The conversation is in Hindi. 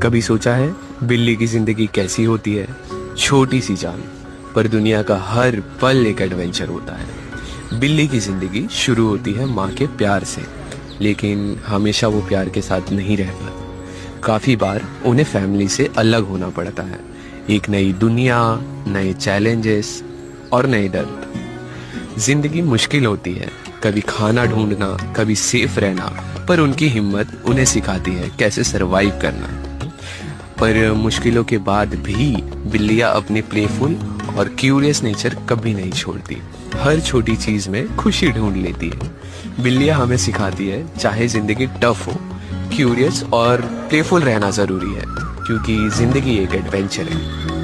कभी सोचा है बिल्ली की जिंदगी कैसी होती है? छोटी सी जान, पर दुनिया का हर पल एक एडवेंचर होता है। बिल्ली की जिंदगी शुरू होती है माँ के प्यार से, लेकिन हमेशा वो प्यार के साथ नहीं रहता। काफ़ी बार उन्हें फैमिली से अलग होना पड़ता है। एक नई दुनिया, नए चैलेंजेस और नए दर्द। जिंदगी मुश्किल होती है, कभी खाना ढूंढना, कभी सेफ रहना, पर उनकी हिम्मत उन्हें सिखाती है कैसे सरवाइव करना है। पर मुश्किलों के बाद भी बिल्लियाँ अपने प्लेफुल और क्यूरियस नेचर कभी नहीं छोड़ती। हर छोटी चीज़ में खुशी ढूंढ लेती है। बिल्लियाँ हमें सिखाती है चाहे ज़िंदगी टफ हो, क्यूरियस और प्लेफुल रहना ज़रूरी है, क्योंकि ज़िंदगी एक एडवेंचर है।